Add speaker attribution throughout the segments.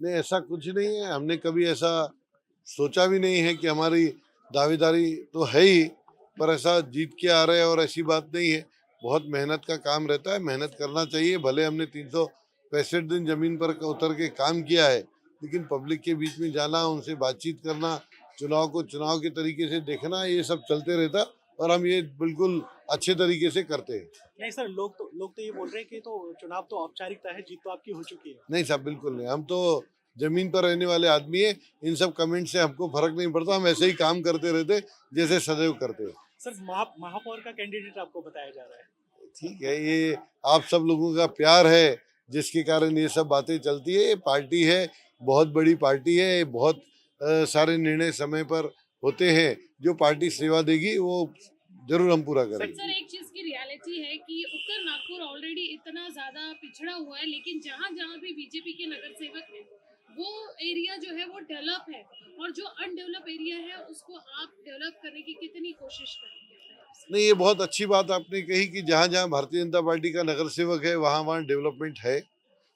Speaker 1: नहीं, ऐसा कुछ नहीं है, हमने कभी ऐसा सोचा भी नहीं है कि हमारी दावेदारी तो है ही, पर ऐसा जीत के आ रहे हैं और ऐसी बात नहीं है। बहुत मेहनत का काम रहता है, मेहनत करना चाहिए। भले हमने 365 दिन जमीन पर उतर के काम किया है, लेकिन पब्लिक के बीच में जाना, उनसे बातचीत करना, चुनाव को चुनाव के तरीके से देखना, ये सब चलते रहता और हम ये बिल्कुल अच्छे तरीके से करते हैं।
Speaker 2: नहीं सर, लोग तो ये बोल रहे हैं कि तो चुनाव तो औपचारिकता है, जीत तो आपकी हो चुकी है।
Speaker 1: नहीं साहब, बिल्कुल नहीं, हम तो जमीन पर रहने वाले आदमी है। इन सब कमेंट से हमको फर्क नहीं पड़ता, हम ऐसे ही काम करते रहते जैसे सदैव करते हैं।
Speaker 2: सर महापौर का कैंडिडेट आपको बताया जा रहा है।
Speaker 1: ठीक है, ये आप सब लोगों का प्यार है जिसके कारण ये सब बातें चलती है। ये पार्टी है, बहुत बड़ी पार्टी है, बहुत सारे निर्णय समय पर होते हैं। जो पार्टी सेवा देगी वो जरूर हम पूरा करेंगे।
Speaker 3: सर एक चीज की रियलिटी है कि उत्तर नागपुर ऑलरेडी इतना ज्यादा पिछड़ा हुआ है, लेकिन जहाँ जहाँ भी बीजेपी के नगर सेवक है वो एरिया जो है वो डेवलप है, और जो अनडेवलप एरिया है उसको आप डेवलप करने की कितनी कोशिश करेंगे?
Speaker 1: नहीं, ये बहुत अच्छी बात आपने कही कि जहाँ जहाँ भारतीय जनता पार्टी का नगर सेवक है वहाँ वहाँ डेवलपमेंट है,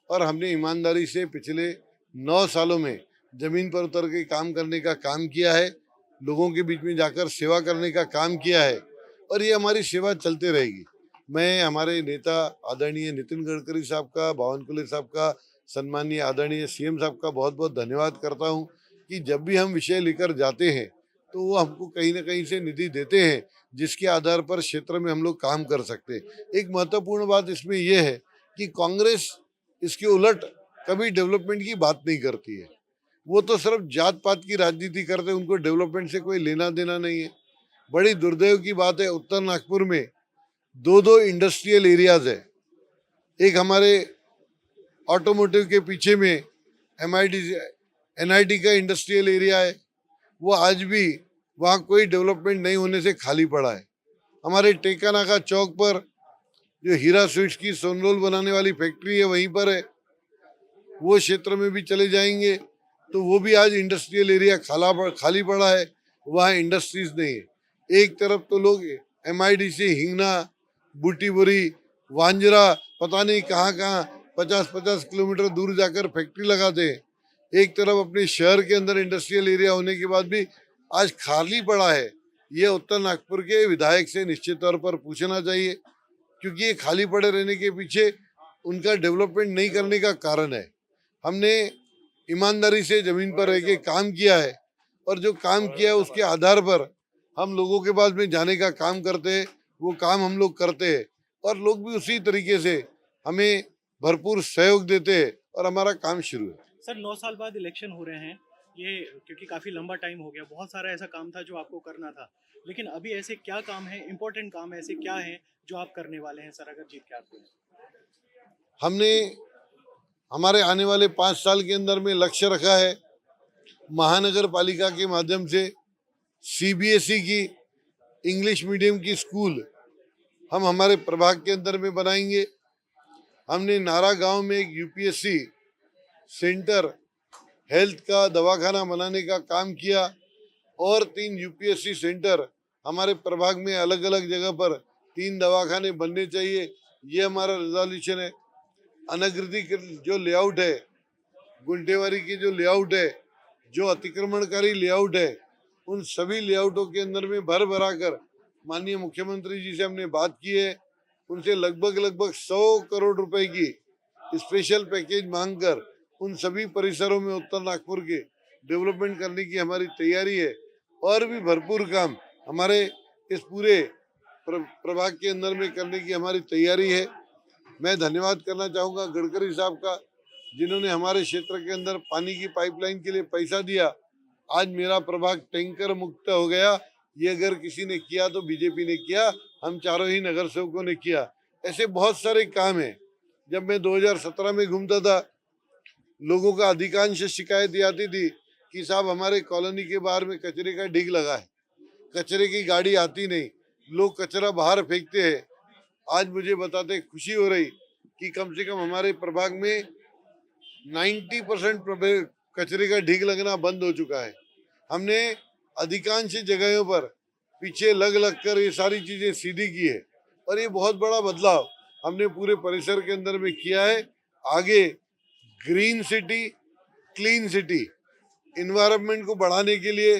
Speaker 1: और हमने ईमानदारी से पिछले 9 सालों में जमीन पर उतर के काम करने का काम किया है, लोगों के बीच में जाकर सेवा करने का काम किया है, और ये हमारी सेवा चलते रहेगी। मैं हमारे नेता आदरणीय नितिन गडकरी साहब का, बावनकुले साहब का, सम्मानीय आदरणीय सीएम साहब का बहुत बहुत धन्यवाद करता हूँ कि जब भी हम विषय लेकर जाते हैं तो वो हमको कहीं ना कहीं से निधि देते हैं, जिसके आधार पर क्षेत्र में हम लोग काम कर सकते हैं। एक महत्वपूर्ण बात इसमें यह है कि कांग्रेस इसके उलट कभी डेवलपमेंट की बात नहीं करती है। वो तो सिर्फ जात पात की राजनीति करते हैं, उनको डेवलपमेंट से कोई लेना देना नहीं है। बड़ी दुर्दैव की बात है, उत्तर नागपुर में दो दो इंडस्ट्रियल एरियाज है। एक हमारे ऑटोमोटिव के पीछे में एनआईटी का इंडस्ट्रियल एरिया है, वो आज भी वहाँ कोई डेवलपमेंट नहीं होने से खाली पड़ा है। हमारे टेकानाका चौक पर जो हीरा स्वीट्स की सोनरोल बनाने वाली फैक्ट्री है वहीं पर है, वो क्षेत्र में भी चले जाएंगे तो वो भी आज इंडस्ट्रियल एरिया खाली पड़ा है, वहाँ इंडस्ट्रीज नहीं है। एक तरफ तो लोग एमआईडी से हिंगना, बूटीबोरी, वांजरा, पता नहीं कहाँ कहाँ 50-50 किलोमीटर दूर जाकर फैक्ट्री लगाते हैं। एक तरफ अपने शहर के अंदर इंडस्ट्रियल एरिया होने के बाद भी आज खाली पड़ा है। ये उत्तर नागपुर के विधायक से निश्चित तौर पर पूछना चाहिए, क्योंकि ये खाली पड़े रहने के पीछे उनका डेवलपमेंट नहीं करने का कारण है। हमने ईमानदारी से जमीन पर रह के काम किया है, और जो काम किया है उसके आधार पर हम लोगों के पास में जाने का काम करते हैं, वो काम हम लोग करते हैं, और लोग भी उसी तरीके से हमें भरपूर सहयोग देते हैं और हमारा काम शुरू है।
Speaker 2: सर 9 साल बाद इलेक्शन हो रहे हैं, ये क्योंकि काफ़ी लंबा टाइम हो गया, बहुत सारा ऐसा काम था जो आपको करना था, लेकिन अभी ऐसे क्या काम है, इंपॉर्टेंट काम ऐसे क्या है जो आप करने वाले हैं सर अगर जीत के आते हैं?
Speaker 1: हमने हमारे आने वाले 5 साल के अंदर में लक्ष्य रखा है, महानगर पालिका के माध्यम से सीबीएसई की इंग्लिश मीडियम की स्कूल हम हमारे प्रभाग के अंदर में बनाएंगे। हमने नारा गांव में एक यूपीएससी सेंटर, हेल्थ का दवाखाना बनाने का काम किया, और 3 यूपीएससी सेंटर हमारे प्रभाग में अलग अलग जगह पर 3 दवाखाने बनने चाहिए, ये हमारा रिजोल्यूशन है। अनधिकृत के जो लेआउट है, गुंटेवारी की जो लेआउट है, जो अतिक्रमणकारी लेआउट है, उन सभी लेआउटों के अंदर में भर भरा कर माननीय मुख्यमंत्री जी से हमने बात की है। उनसे लगभग 100 करोड़ रुपए की स्पेशल पैकेज मांगकर उन सभी परिसरों में उत्तर नागपुर के डेवलपमेंट करने की हमारी तैयारी है, और भी भरपूर काम हमारे इस पूरे प्रभाग के अंदर में करने की हमारी तैयारी है। मैं धन्यवाद करना चाहूँगा गडकरी साहब का, जिन्होंने हमारे क्षेत्र के अंदर पानी की पाइपलाइन के लिए पैसा दिया। आज मेरा प्रभाग टैंकर मुक्त हो गया। ये अगर किसी ने किया तो बीजेपी ने किया, हम चारों ही नगर सेवकों ने किया। ऐसे बहुत सारे काम हैं। जब मैं 2017 में घूमता था, लोगों का अधिकांश शिकायत ये आती थी कि साहब हमारे कॉलोनी के बाहर में कचरे का ढीग लगा है, कचरे की गाड़ी आती नहीं, लोग कचरा बाहर फेंकते हैं। आज मुझे बताते खुशी हो रही कि कम से कम हमारे प्रभाग में 90% कचरे का ढीग लगना बंद हो चुका है। हमने अधिकांश जगहों पर पीछे लग कर ये सारी चीजें सीधी की है, और ये बहुत बड़ा बदलाव हमने पूरे परिसर के अंदर में किया है। आगे green city, clean city, environment को बढ़ाने के लिए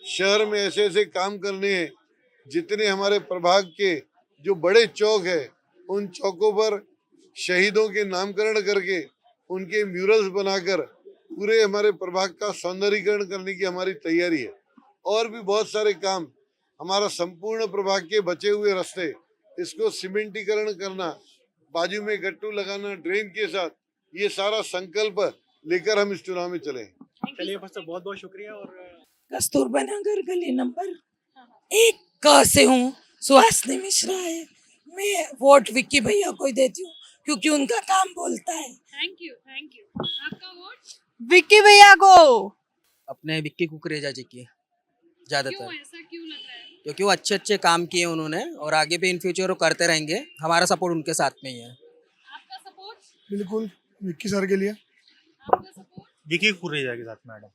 Speaker 1: शहर में ऐसे ऐसे काम करने हैं। जितने हमारे प्रभाग के जो बड़े चौक है, उन चौकों पर शहीदों के नामकरण करके उनके म्यूरल्स बनाकर पूरे हमारे प्रभाग का सौंदर्यीकरण करने की हमारी तैयारी है। और भी बहुत सारे काम, हमारा संपूर्ण प्रभाग के बचे हुए रास्ते, इसको सीमेंटीकरण करना, बाजू में गट्टू लगाना ड्रेन के साथ, ये सारा संकल्प लेकर हम इस चुनाव में चले।
Speaker 2: चलिए बस बहुत बहुत शुक्रिया। और
Speaker 4: कस्तूरबा नगर गली नंबर 1 से हूँ, सुहासिनी मिश्रा है। मैं वोट विक्की भैया को ही देती हूँ क्योंकि उनका काम बोलता है।
Speaker 3: थैंक यू आपका वोट
Speaker 4: विक्की भैया को।
Speaker 5: अपने विक्की कुकरेजा जी की ज्यादातर,
Speaker 3: क्यों ऐसा क्यों लग रहा है?
Speaker 5: क्योंकि वो अच्छे अच्छे काम किए उन्होंने और आगे भी इन फ्यूचर वो करते रहेंगे। हमारा सपोर्ट उनके साथ में ही है।
Speaker 3: आपका सपोर्ट?
Speaker 6: बिल्कुल विक्की सर के लिए।
Speaker 3: आपका सपोर्ट?
Speaker 7: विकी कुकरेजा के साथ मैडम।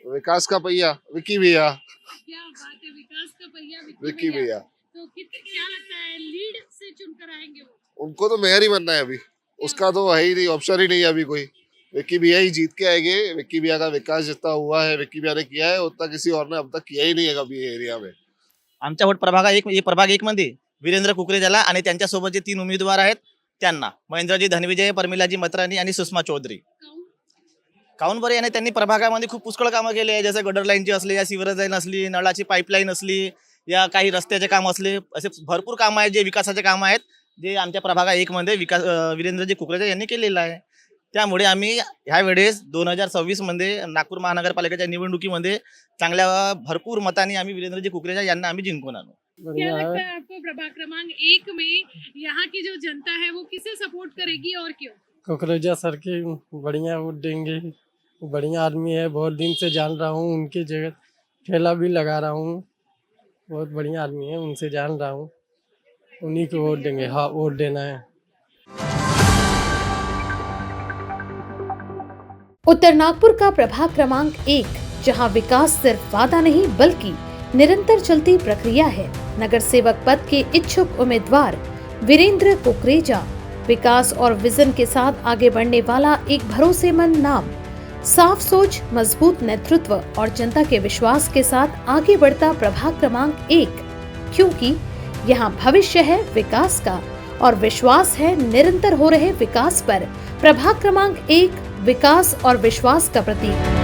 Speaker 8: विकास का पहिया विक्की भैया।
Speaker 3: क्या बात है, विकास का पहिया
Speaker 8: विक्की भैया।
Speaker 3: तो क्या लगता है लीड से चुनकर आएंगे वो?
Speaker 8: उनको तो मेयर ही बनना है अभी, उसका तो है ही नहीं, ऑप्शन ही नहीं है अभी कोई। विक्की भैया ही जीत के आएंगे। विक्की भैया का विकास जितना हुआ है विक्की भैया ने किया है, उतना किसी और ने अब तक किया ही नाही आहे कभी एरिया में।
Speaker 7: आमच्या वोट प्रभाग एक मध्ये वीरेंद्र कुकरेजाला आणि त्यांच्यासोबत जे 3 उमेदवार आहेत त्यांना, महेंद्रजी धनविजय, परमिलाजी मत्रानी आणि सुषमा चौधरी। काऊन बरे याने त्यांनी प्रभागामध्ये खूप पुष्कळ कामं केले आहे, जसं गटर लाईनची असली, या सिवरेज लाईन असली, नळाची पाईपलाईन असली, या काही रस्त्याचे काम असले, असे भरपूर कामं आहेत जे विकासाचे कामं आहेत, जे आमच्या प्रभागा 1 मध्ये वीरेंद्रजी कुकरेजा यांनी केलेलं आहे। त्यामुळे आम्ही ह्या वेळेस 2026 मध्ये नागपूर महानगरपालिकेच्या निवडणुकीमध्ये चांगल्या भरपूर मतांनी आम्ही वीरेंद्रजी कुकरेजा यांना आम्ही जिंकून आणू।
Speaker 3: क्या लगता है आपको प्रभाग क्रमांक 1 में यहाँ की जो जनता है वो किसे सपोर्ट करेगी और क्यों?
Speaker 9: कुकरेजा सर के बढ़िया वोट देंगे। बढ़िया आदमी है, बहुत दिन से जान रहा हूँ, उनकी जगह ठेला भी लगा रहा हूँ। बहुत बढ़िया आदमी है, उनसे जान रहा हूँ, उन्हीं को वोट देंगे। हाँ, वोट देना है।
Speaker 10: उत्तर नागपुर का प्रभाग क्रमांक 1, जहां विकास सिर्फ वादा नहीं बल्कि निरंतर चलती प्रक्रिया है। नगर सेवक पद के इच्छुक उम्मीदवार वीरेंद्र कुकरेजा विकास और विजन के साथ आगे बढ़ने वाला एक भरोसेमंद नाम, साफ सोच, मजबूत नेतृत्व और जनता के विश्वास के साथ आगे बढ़ता प्रभाग क्रमांक 1, क्योंकि यहाँ भविष्य है विकास का और विश्वास है निरंतर हो रहे विकास पर। प्रभाग क्रमांक 1 विकास और विश्वास का प्रतीक।